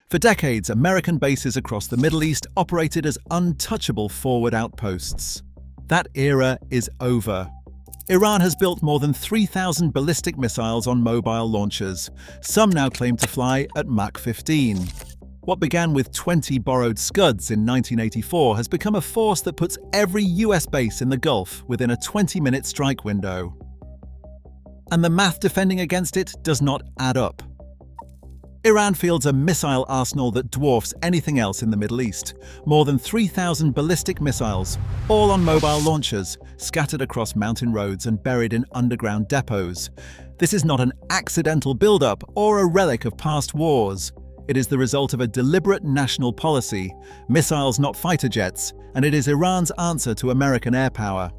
For decades, American bases across the Middle East operated as untouchable forward outposts. That era is over. Iran has built more than 3,000 ballistic missiles on mobile launchers. Some now claim to fly at Mach 15. What began with 20 borrowed Scuds in 1984 has become a force that puts every US base in the Gulf within a 20-minute strike window. And the math defending against it does not add up. Iran fields a missile arsenal that dwarfs anything else in the Middle East. More than 3,000 ballistic missiles, all on mobile launchers, scattered across mountain roads and buried in underground depots. This is not an accidental buildup or a relic of past wars. It is the result of a deliberate national policy, missiles not fighter jets, and it is Iran's answer to American air power.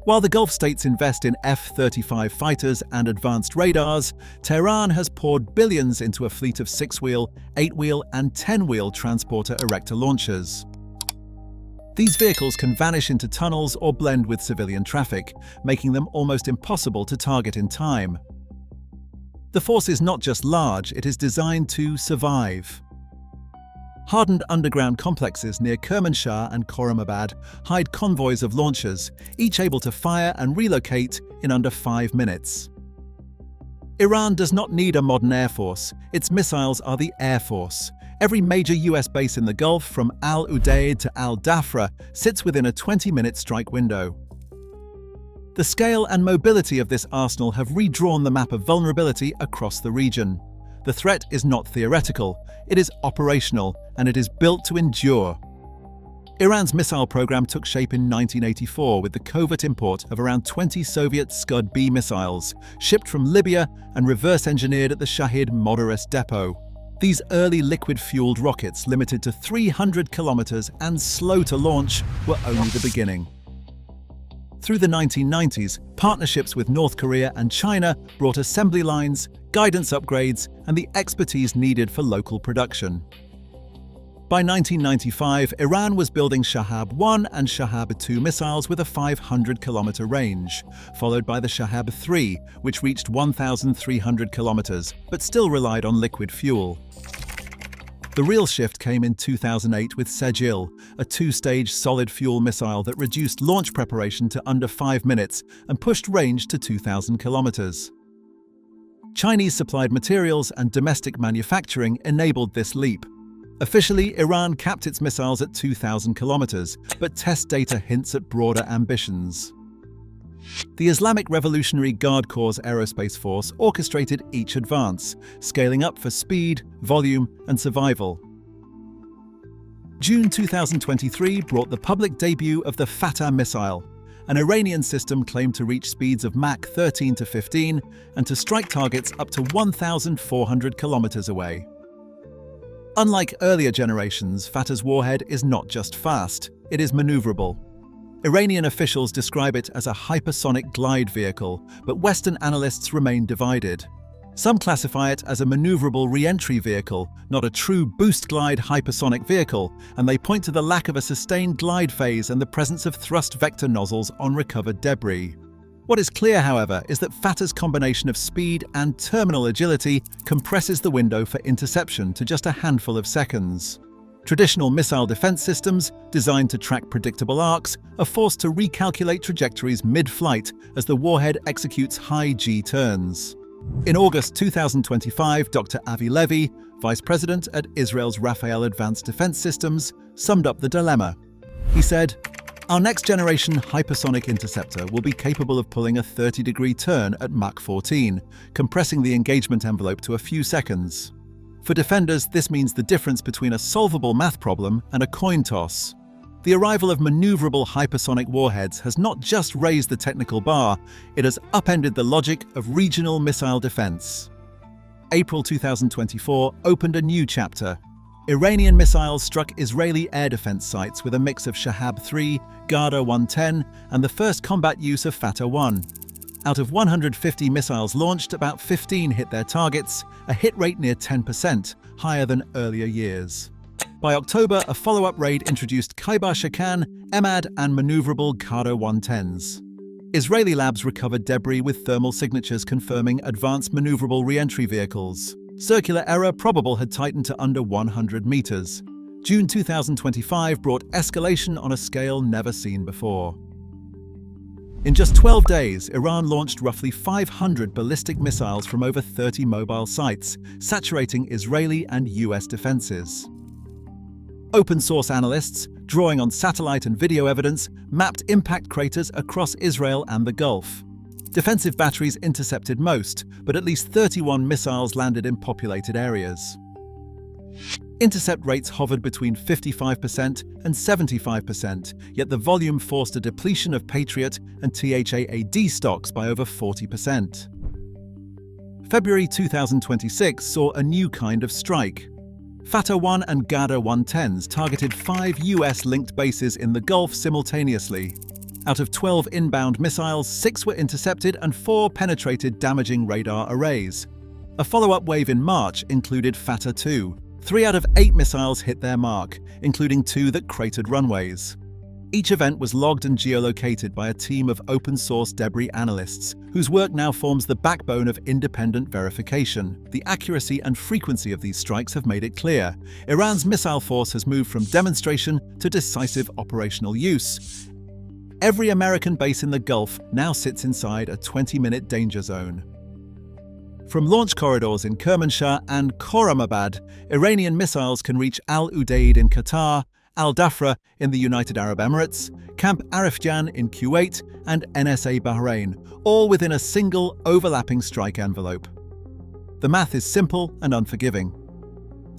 While the Gulf states invest in F-35 fighters and advanced radars, Tehran has poured billions into a fleet of 6-wheel, 8-wheel and 10-wheel transporter erector launchers. These vehicles can vanish into tunnels or blend with civilian traffic, making them almost impossible to target in time. The force is not just large, it is designed to survive. Hardened underground complexes near Kermanshah and Khorramabad hide convoys of launchers, each able to fire and relocate in under 5 minutes. Iran does not need a modern air force. Its missiles are the air force. Every major US base in the Gulf, from Al Udeid to Al Dhafra, sits within a 20-minute strike window. The scale and mobility of this arsenal have redrawn the map of vulnerability across the region. The threat is not theoretical, it is operational, and it is built to endure. Iran's missile program took shape in 1984 with the covert import of around 20 Soviet Scud-B missiles, shipped from Libya and reverse-engineered at the Shahid Modarres depot. These early liquid-fueled rockets, limited to 300 kilometers and slow to launch, were only the beginning. Through the 1990s, partnerships with North Korea and China brought assembly lines, guidance upgrades, and the expertise needed for local production. By 1995, Iran was building Shahab-1 and Shahab-2 missiles with a 500-kilometer range, followed by the Shahab-3, which reached 1,300 kilometers, but still relied on liquid fuel. The real shift came in 2008 with Sejjils, a 2-stage solid-fuel missile that reduced launch preparation to under 5 minutes and pushed range to 2,000 kilometers. Chinese-supplied materials and domestic manufacturing enabled this leap. Officially, Iran capped its missiles at 2,000 kilometers, but test data hints at broader ambitions. The Islamic Revolutionary Guard Corps Aerospace Force orchestrated each advance, scaling up for speed, volume, and survival. June 2023 brought the public debut of the Fatah missile, an Iranian system claimed to reach speeds of Mach 13 to 15 and to strike targets up to 1,400 kilometers away. Unlike earlier generations, Fatah's warhead is not just fast, it is maneuverable. Iranian officials describe it as a hypersonic glide vehicle, but Western analysts remain divided. Some classify it as a maneuverable re-entry vehicle, not a true boost-glide hypersonic vehicle, and they point to the lack of a sustained glide phase and the presence of thrust vector nozzles on recovered debris. What is clear, however, is that Fatah's combination of speed and terminal agility compresses the window for interception to just a handful of seconds. Traditional missile defense systems, designed to track predictable arcs, are forced to recalculate trajectories mid-flight as the warhead executes high G turns. In August 2025, Dr. Avi Levy, vice president at Israel's Rafael Advanced Defense Systems, summed up the dilemma. He said, "Our next-generation hypersonic interceptor will be capable of pulling a 30-degree turn at Mach 14, compressing the engagement envelope to a few seconds. For defenders, this means the difference between a solvable math problem and a coin toss. The arrival of maneuverable hypersonic warheads has not just raised the technical bar, it has upended the logic of regional missile defense." April 2024 opened a new chapter. Iranian missiles struck Israeli air defense sites with a mix of Shahab-3, Garda-110, and the first combat use of Fatah-1. Out of 150 missiles launched, about 15 hit their targets, a hit rate near 10%, higher than earlier years. By October, a follow-up raid introduced Khaibar Shakan, Emad, and maneuverable Garda-110s. Israeli labs recovered debris with thermal signatures confirming advanced maneuverable re-entry vehicles. Circular error probable had tightened to under 100 meters. June 2025 brought escalation on a scale never seen before. In just 12 days, Iran launched roughly 500 ballistic missiles from over 30 mobile sites, saturating Israeli and US defenses. Open-source analysts, drawing on satellite and video evidence, mapped impact craters across Israel and the Gulf. Defensive batteries intercepted most, but at least 31 missiles landed in populated areas. Intercept rates hovered between 55% and 75%, yet the volume forced a depletion of Patriot and THAAD stocks by over 40%. February 2026 saw a new kind of strike. Fatah 1 and Ghada 110s targeted 5 US-linked bases in the Gulf simultaneously. Out of 12 inbound missiles, 6 were intercepted and 4 penetrated damaging radar arrays. A follow-up wave in March included Fatah 2. 3 out of 8 missiles hit their mark, including 2 that cratered runways. Each event was logged and geolocated by a team of open-source debris analysts, whose work now forms the backbone of independent verification. The accuracy and frequency of these strikes have made it clear. Iran's missile force has moved from demonstration to decisive operational use. Every American base in the Gulf now sits inside a 20-minute danger zone. From launch corridors in Kermanshah and Khorramabad, Iranian missiles can reach Al Udeid in Qatar, Al Dhafra in the United Arab Emirates, Camp Arifjan in Kuwait, and NSA Bahrain, all within a single overlapping strike envelope. The math is simple and unforgiving.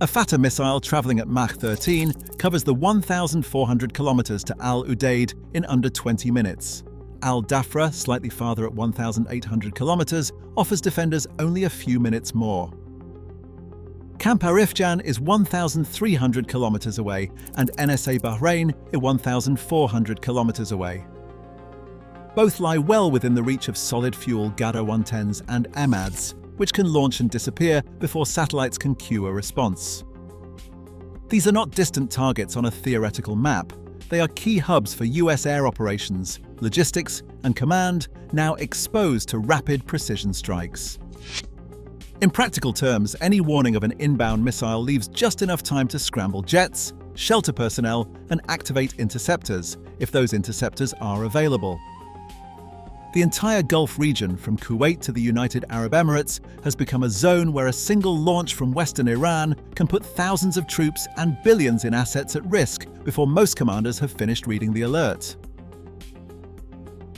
A Fatah missile traveling at Mach 13 covers the 1,400 kilometers to Al Udeid in under 20 minutes. Al Dhafra, slightly farther at 1,800 kilometers, offers defenders only a few minutes more. Camp Arifjan is 1,300 kilometers away, and NSA Bahrain is 1,400 kilometers away. Both lie well within the reach of solid-fuel Ghada 110s and EMADs, which can launch and disappear before satellites can cue a response. These are not distant targets on a theoretical map. They are key hubs for US air operations, logistics, and command, now exposed to rapid precision strikes. In practical terms, any warning of an inbound missile leaves just enough time to scramble jets, shelter personnel, and activate interceptors, if those interceptors are available. The entire Gulf region, from Kuwait to the United Arab Emirates, has become a zone where a single launch from western Iran can put thousands of troops and billions in assets at risk before most commanders have finished reading the alert.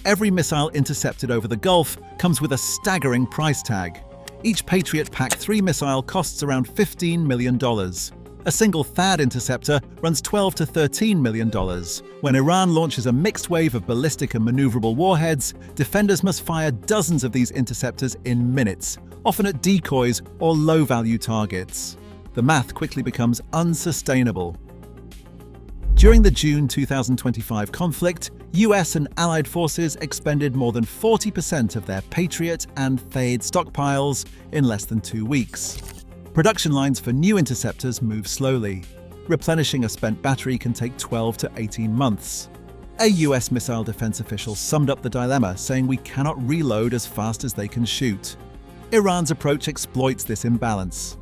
Every missile intercepted over the Gulf comes with a staggering price tag. Each Patriot PAC-3 missile costs around $15 million. A single THAAD interceptor runs $12 to $13 million. When Iran launches a mixed wave of ballistic and maneuverable warheads, defenders must fire dozens of these interceptors in minutes, often at decoys or low-value targets. The math quickly becomes unsustainable. During the June 2025 conflict, US and allied forces expended more than 40% of their Patriot and THAAD stockpiles in less than 2 weeks. Production lines for new interceptors move slowly. Replenishing a spent battery can take 12 to 18 months. A US missile defense official summed up the dilemma, saying we cannot reload as fast as they can shoot. Iran's approach exploits this imbalance.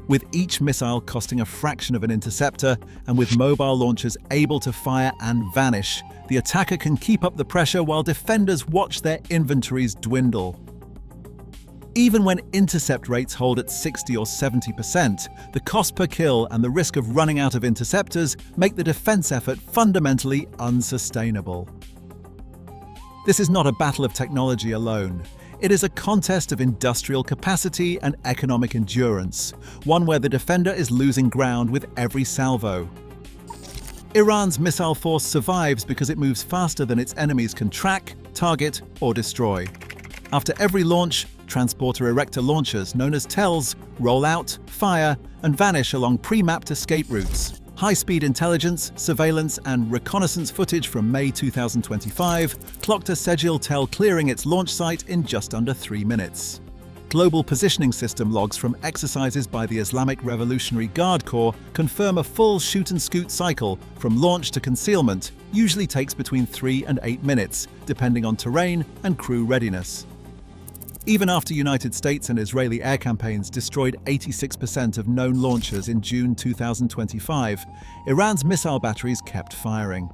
With each missile costing a fraction of an interceptor, and with mobile launchers able to fire and vanish, the attacker can keep up the pressure while defenders watch their inventories dwindle. Even when intercept rates hold at 60 or 70%, the cost per kill and the risk of running out of interceptors make the defense effort fundamentally unsustainable. This is not a battle of technology alone. It is a contest of industrial capacity and economic endurance, one where the defender is losing ground with every salvo. Iran's missile force survives because it moves faster than its enemies can track, target, or destroy. After every launch, transporter erector launchers known as TELs roll out, fire, and vanish along pre-mapped escape routes. High-speed intelligence, surveillance, and reconnaissance footage from May 2025 clocked a Sejjil TEL clearing its launch site in just under 3 minutes. Global positioning system logs from exercises by the Islamic Revolutionary Guard Corps confirm a full shoot-and-scoot cycle from launch to concealment usually takes between 3 and 8 minutes, depending on terrain and crew readiness. Even after United States and Israeli air campaigns destroyed 86% of known launchers in June 2025, Iran's missile batteries kept firing.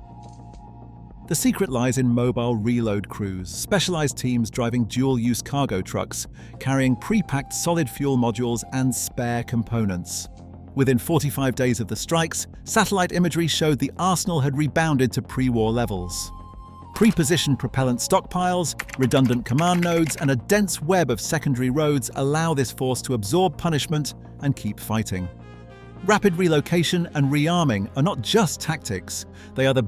The secret lies in mobile reload crews, specialized teams driving dual-use cargo trucks, carrying pre-packed solid fuel modules and spare components. Within 45 days of the strikes, satellite imagery showed the arsenal had rebounded to pre-war levels. Pre-positioned propellant stockpiles, redundant command nodes, and a dense web of secondary roads allow this force to absorb punishment and keep fighting. Rapid relocation and rearming are not just tactics, they are the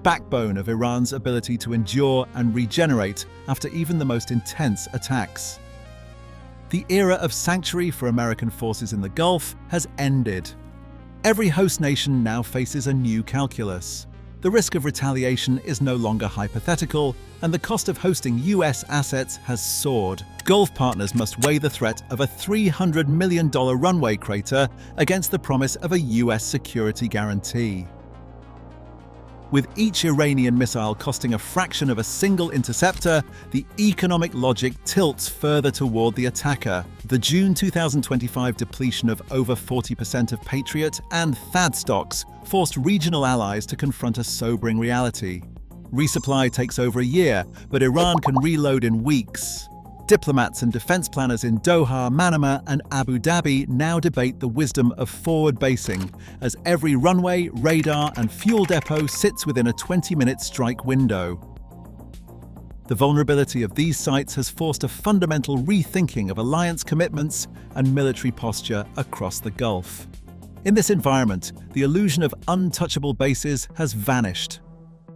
backbone of Iran's ability to endure and regenerate after even the most intense attacks. The era of sanctuary for American forces in the Gulf has ended. Every host nation now faces a new calculus. The risk of retaliation is no longer hypothetical, and the cost of hosting US assets has soared. Gulf partners must weigh the threat of a $300 million runway crater against the promise of a US security guarantee. With each Iranian missile costing a fraction of a single interceptor, the economic logic tilts further toward the attacker. The June 2025 depletion of over 40% of Patriot and THAAD stocks forced regional allies to confront a sobering reality. Resupply takes over a year, but Iran can reload in weeks. Diplomats and defense planners in Doha, Manama, and Abu Dhabi now debate the wisdom of forward basing, as every runway, radar, and fuel depot sits within a 20-minute strike window. The vulnerability of these sites has forced a fundamental rethinking of alliance commitments and military posture across the Gulf. In this environment, the illusion of untouchable bases has vanished.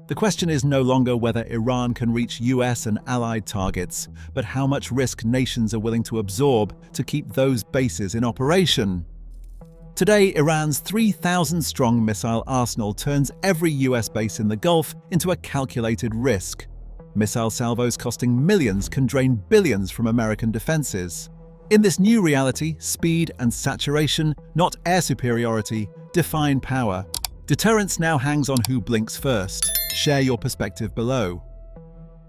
The question is no longer whether Iran can reach US and allied targets, but how much risk nations are willing to absorb to keep those bases in operation. Today, Iran's 3,000-strong missile arsenal turns every US base in the Gulf into a calculated risk. Missile salvos costing millions can drain billions from American defenses. In this new reality, speed and saturation, not air superiority, define power. Deterrence now hangs on who blinks first. Share your perspective below.